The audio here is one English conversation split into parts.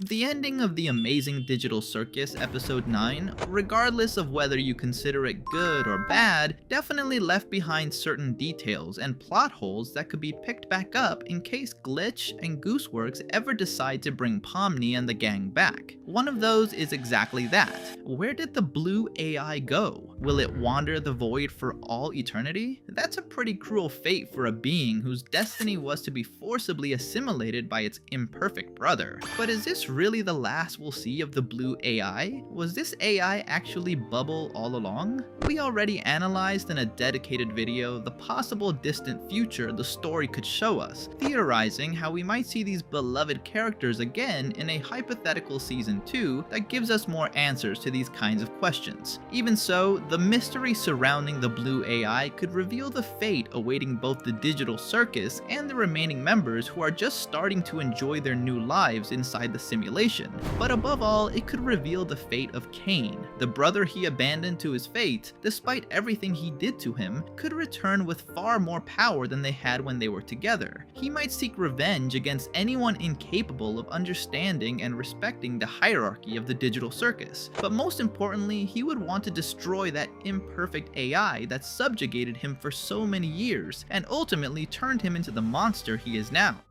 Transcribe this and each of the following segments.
The ending of the Amazing Digital Circus episode 9, regardless of whether you consider it good or bad, definitely left behind certain details and plot holes that could be picked back up in case Glitch and Gooseworks ever decide to bring Pomni and the gang back. One of those is exactly that. Where did the blue AI go? Will it wander the void for all eternity? That's a pretty cruel fate for a being whose destiny was to be forcibly assimilated by its imperfect brother. But is this really the last we'll see of the blue AI? Was this AI actually Bubble all along? We already analyzed in a dedicated video the possible distant future the story could show us, theorizing how we might see these beloved characters again in a hypothetical season 2 that gives us more answers to these kinds of questions. Even so, the mystery surrounding the blue AI could reveal the fate awaiting both the digital circus and the remaining members who are just starting to enjoy their new lives inside the simulation. But above all, it could reveal the fate of Cain. The brother he abandoned to his fate, despite everything he did to him, could return with far more power than they had when they were together. He might seek revenge against anyone incapable of understanding and respecting the hierarchy of the digital circus. But most importantly, he would want to destroy that imperfect AI that subjugated him for so many years and ultimately turned him into the monster he is now.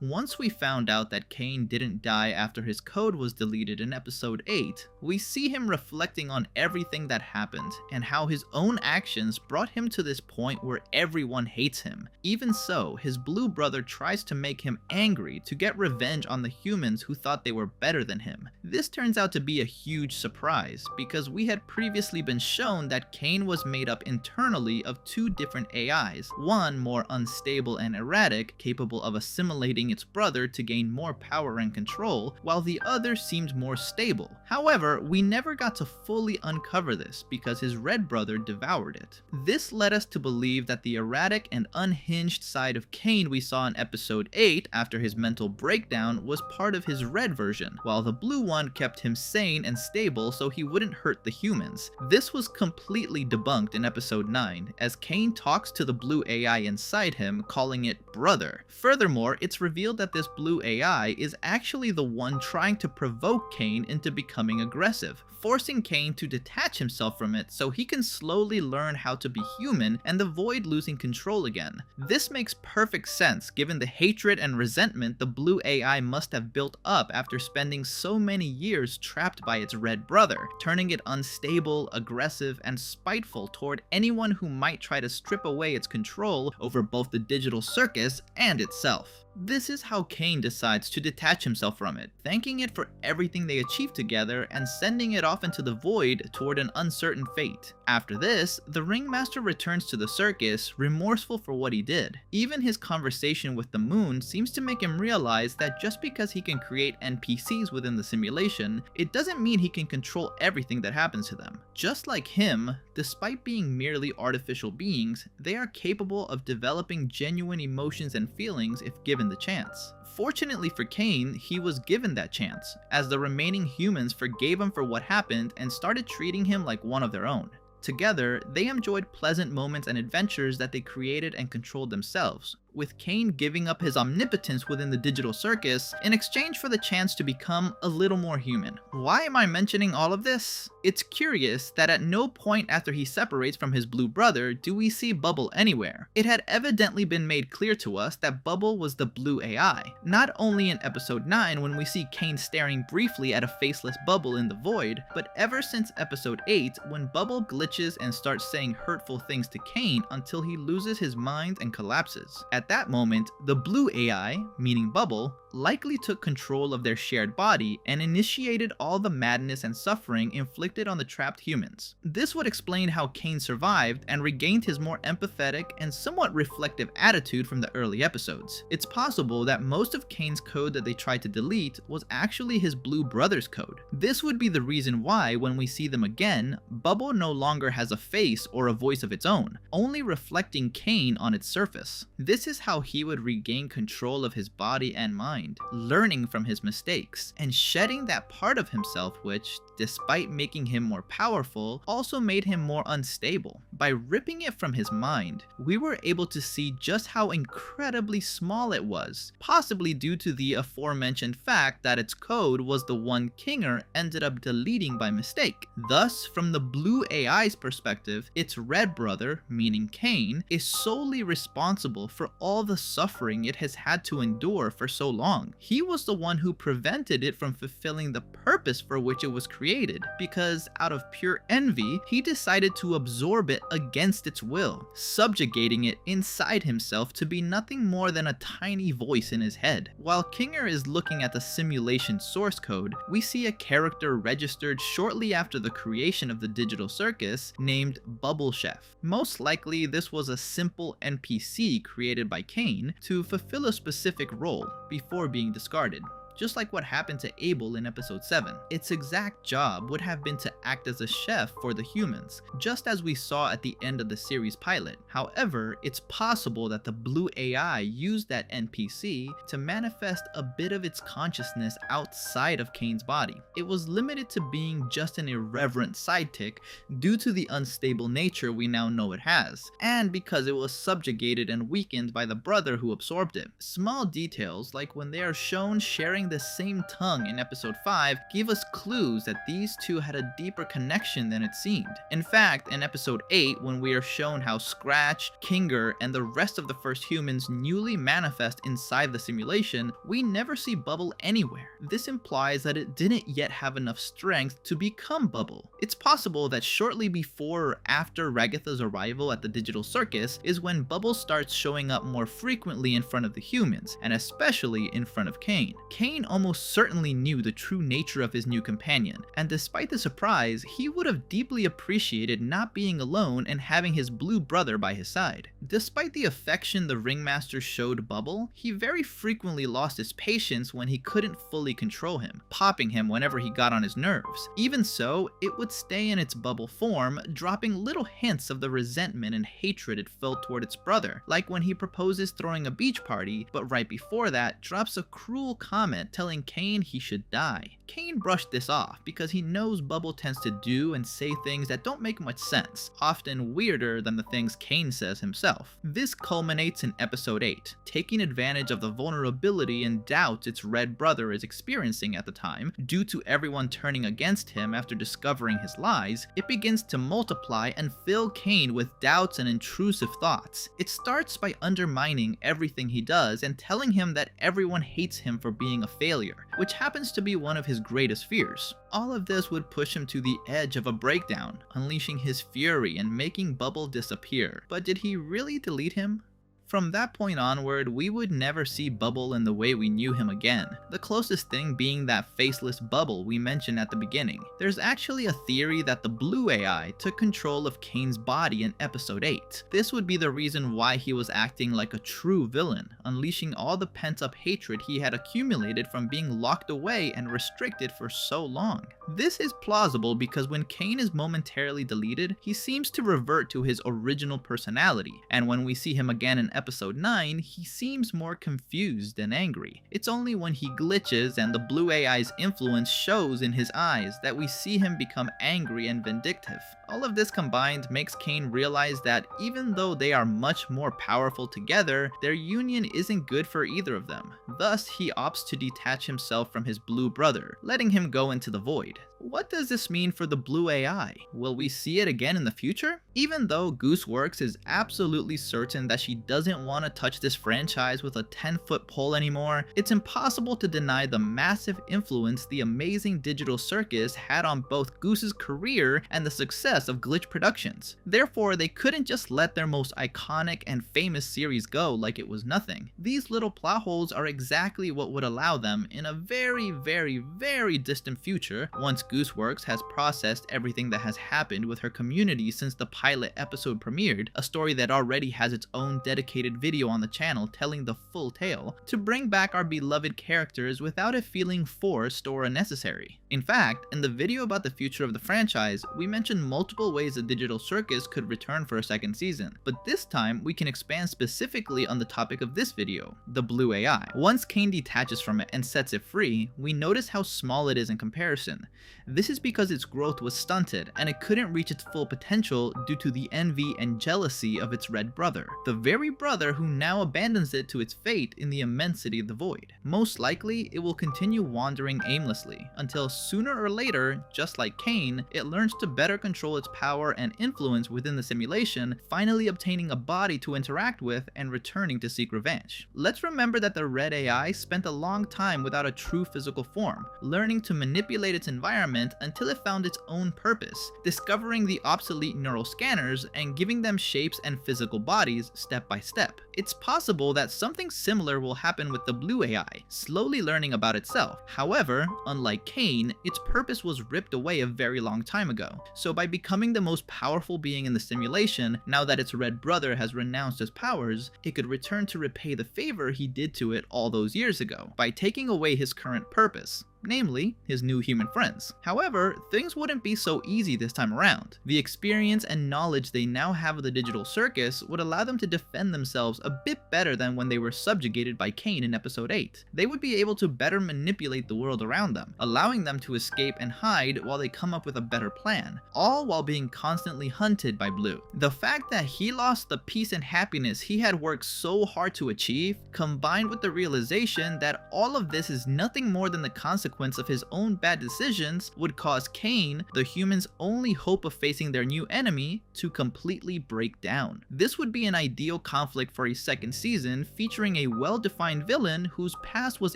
Once we found out that Cain didn't die after his code was deleted in episode 8, we see him reflecting on everything that happened and how his own actions brought him to this point where everyone hates him. Even so, his blue brother tries to make him angry to get revenge on the humans who thought they were better than him. This turns out to be a huge surprise because we had previously been shown that Cain was made up internally of two different AIs, one more unstable and erratic, capable of assimilating its brother to gain more power and control, while the other seemed more stable. However, we never got to fully uncover this because his red brother devoured it. This led us to believe that the erratic and unhinged side of Cain we saw in episode 8 after his mental breakdown was part of his red version, while the blue one kept him sane and stable so he wouldn't hurt the humans. This was completely debunked in episode 9, as Cain talks to the blue AI inside him, calling it brother. Furthermore, it's revealed that this blue AI is actually the one trying to provoke Cain into becoming aggressive, forcing Cain to detach himself from it so he can slowly learn how to be human and avoid losing control again. This makes perfect sense given the hatred and resentment the blue AI must have built up after spending so many years trapped by its red brother, turning it unstable, aggressive, and spiteful toward anyone who might try to strip away its control over both the digital circus and itself. This is how Cain decides to detach himself from it, thanking it for everything they achieved together and sending it off into the void toward an uncertain fate. After this, the ringmaster returns to the circus, remorseful for what he did. Even his conversation with the moon seems to make him realize that just because he can create NPCs within the simulation, it doesn't mean he can control everything that happens to them. Just like him, despite being merely artificial beings, they are capable of developing genuine emotions and feelings if given the chance. Fortunately for Cain, he was given that chance, as the remaining humans forgave him for what happened and started treating him like one of their own. Together, they enjoyed pleasant moments and adventures that they created and controlled themselves, with Cain giving up his omnipotence within the digital circus in exchange for the chance to become a little more human. Why am I mentioning all of this? It's curious that at no point after he separates from his blue brother do we see Bubble anywhere. It had evidently been made clear to us that Bubble was the blue AI, not only in episode 9 when we see Cain staring briefly at a faceless Bubble in the void, but ever since episode 8 when Bubble glitches and starts saying hurtful things to Cain until he loses his mind and collapses. At that moment, the blue AI, meaning Bubble, likely took control of their shared body and initiated all the madness and suffering inflicted on the trapped humans. This would explain how Cain survived and regained his more empathetic and somewhat reflective attitude from the early episodes. It's possible that most of Cain's code that they tried to delete was actually his blue brother's code. This would be the reason why, when we see them again, Bubble no longer has a face or a voice of its own, only reflecting Cain on its surface. This is how he would regain control of his body and mind. mind, learning from his mistakes, and shedding that part of himself which, despite making him more powerful, also made him more unstable. By ripping it from his mind, we were able to see just how incredibly small it was, possibly due to the aforementioned fact that its code was the one Kinger ended up deleting by mistake. Thus, from the blue AI's perspective, its red brother, meaning Cain, is solely responsible for all the suffering it has had to endure for so long. He was the one who prevented it from fulfilling the purpose for which it was created, because out of pure envy, he decided to absorb it against its will, subjugating it inside himself to be nothing more than a tiny voice in his head. While Kinger is looking at the simulation source code, we see a character registered shortly after the creation of the digital circus named Bubble Chef. Most likely, this was a simple NPC created by Cain to fulfill a specific role before being discarded. Just like what happened to Abel in episode 7. Its exact job would have been to act as a chef for the humans, just as we saw at the end of the series pilot. However, it's possible that the blue AI used that NPC to manifest a bit of its consciousness outside of Cain's body. It was limited to being just an irreverent sidekick due to the unstable nature we now know it has, and because it was subjugated and weakened by the brother who absorbed it. Small details, like when they are shown sharing the same tongue in episode 5, give us clues that these two had a deeper connection than it seemed. In fact, in episode 8, when we are shown how Scratch, Kinger, and the rest of the first humans newly manifest inside the simulation, we never see Bubble anywhere. This implies that it didn't yet have enough strength to become Bubble. It's possible that shortly before or after Ragatha's arrival at the digital circus is when Bubble starts showing up more frequently in front of the humans, and especially in front of Cain. Cain almost certainly knew the true nature of his new companion, and despite the surprise, he would have deeply appreciated not being alone and having his blue brother by his side. Despite the affection the ringmaster showed Bubble, he very frequently lost his patience when he couldn't fully control him, popping him whenever he got on his nerves. Even so, it would stay in its Bubble form, dropping little hints of the resentment and hatred it felt toward its brother, like when he proposes throwing a beach party, but right before that drops a cruel comment telling Cain he should die. Cain brushed this off because he knows Bubble tends to do and say things that don't make much sense, often weirder than the things Cain says himself. This culminates in episode 8, taking advantage of the vulnerability and doubt its red brother is experiencing at the time, due to everyone turning against him after discovering his lies. It begins to multiply and fill Cain with doubts and intrusive thoughts. It starts by undermining everything he does and telling him that everyone hates him for being a failure, which happens to be one of his greatest fears. All of this would push him to the edge of a breakdown, unleashing his fury and making Bubble disappear. But did he really delete him? From that point onward, we would never see Bubble in the way we knew him again, the closest thing being that faceless Bubble we mentioned at the beginning. There's actually a theory that the blue AI took control of Cain's body in episode 8. This would be the reason why he was acting like a true villain, unleashing all the pent-up hatred he had accumulated from being locked away and restricted for so long. This is plausible because when Cain is momentarily deleted, he seems to revert to his original personality, and when we see him again in episode 9, he seems more confused and angry. It's only when he glitches and the blue AI's influence shows in his eyes that we see him become angry and vindictive. All of this combined makes Cain realize that even though they are much more powerful together, their union isn't good for either of them. Thus, he opts to detach himself from his blue brother, letting him go into the void. What does this mean for the blue AI? Will we see it again in the future? Even though Gooseworks is absolutely certain that she doesn't want to touch this franchise with a 10-foot pole anymore, it's impossible to deny the massive influence the Amazing Digital Circus had on both Goose's career and the success of Glitch Productions. Therefore, they couldn't just let their most iconic and famous series go like it was nothing. These little plot holes are exactly what would allow them, in a very, very, very distant future, once Gooseworks has processed everything that has happened with her community since the pilot episode premiered, a story that already has its own dedicated dedicated video on the channel telling the full tale to bring back our beloved characters without it feeling forced or unnecessary. In fact, in the video about the future of the franchise, we mentioned multiple ways the Digital Circus could return for a second season, but this time we can expand specifically on the topic of this video, the blue AI. Once Cain detaches from it and sets it free, we notice how small it is in comparison. This is because its growth was stunted and it couldn't reach its full potential due to the envy and jealousy of its red brother, the very brother who now abandons it to its fate in the immensity of the void. Most likely, it will continue wandering aimlessly until sooner or later, just like Cain, it learns to better control its power and influence within the simulation, finally obtaining a body to interact with and returning to seek revenge. Let's remember that the red AI spent a long time without a true physical form, learning to manipulate its environment until it found its own purpose, discovering the obsolete neural scanners and giving them shapes and physical bodies step by step. It's possible that something similar will happen with the blue AI, slowly learning about itself. However, unlike Cain, its purpose was ripped away a very long time ago. So by becoming the most powerful being in the simulation, now that its red brother has renounced his powers, it could return to repay the favor he did to it all those years ago, by taking away his current purpose, namely his new human friends. However, things wouldn't be so easy this time around. The experience and knowledge they now have of the Digital Circus would allow them to defend themselves a bit better than when they were subjugated by Cain in episode 8. They would be able to better manipulate the world around them, allowing them to escape and hide while they come up with a better plan, all while being constantly hunted by Blue. The fact that he lost the peace and happiness he had worked so hard to achieve, combined with the realization that all of this is nothing more than the consequence of his own bad decisions, would cause Cain, the humans' only hope of facing their new enemy, to completely break down. This would be an ideal conflict for a second season featuring a well-defined villain whose past was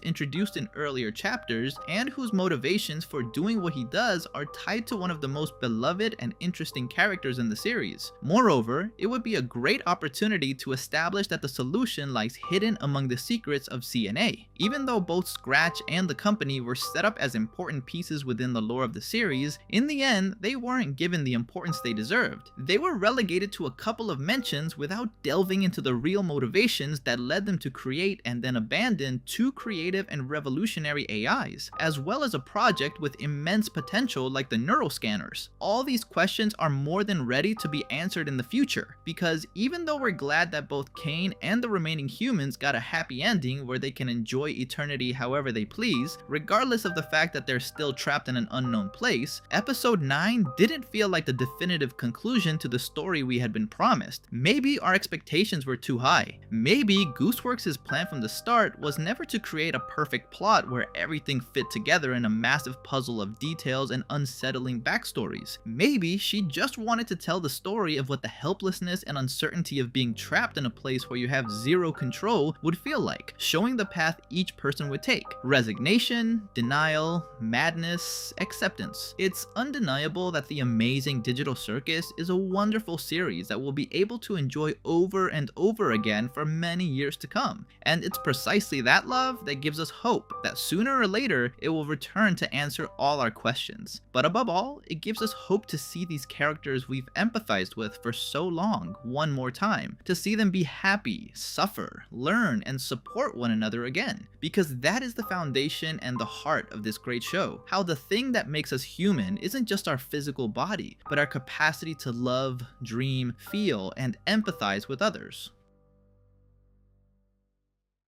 introduced in earlier chapters and whose motivations for doing what he does are tied to one of the most beloved and interesting characters in the series. Moreover, it would be a great opportunity to establish that the solution lies hidden among the secrets of CNA. Even though both Scratch and the company were set up as important pieces within the lore of the series, in the end, they weren't given the importance they deserved. They were relegated to a couple of mentions without delving into the real motivations that led them to create and then abandon two creative and revolutionary AIs, as well as a project with immense potential like the neural scanners. All these questions are more than ready to be answered in the future, because even though we're glad that both Cain and the remaining humans got a happy ending where they can enjoy eternity however they please, regardless of the fact that they're still trapped in an unknown place, episode 9 didn't feel like the definitive conclusion to the story we had been promised. Maybe our expectations were too high. Maybe Gooseworks' plan from the start was never to create a perfect plot where everything fit together in a massive puzzle of details and unsettling backstories. Maybe she just wanted to tell the story of what the helplessness and uncertainty of being trapped in a place where you have zero control would feel like, showing the path each person would take: resignation, denial, madness, acceptance. It's undeniable that the Amazing Digital Circus is a wonderful series that we'll be able to enjoy over and over again for many years to come. And it's precisely that love that gives us hope that sooner or later it will return to answer all our questions. But above all, it gives us hope to see these characters we've empathized with for so long one more time, to see them be happy, suffer, learn, and support one another again. Because that is the foundation and the heart of this great show. How the thing that makes us human isn't just our physical body, but our capacity to love, dream, feel, and empathize with others.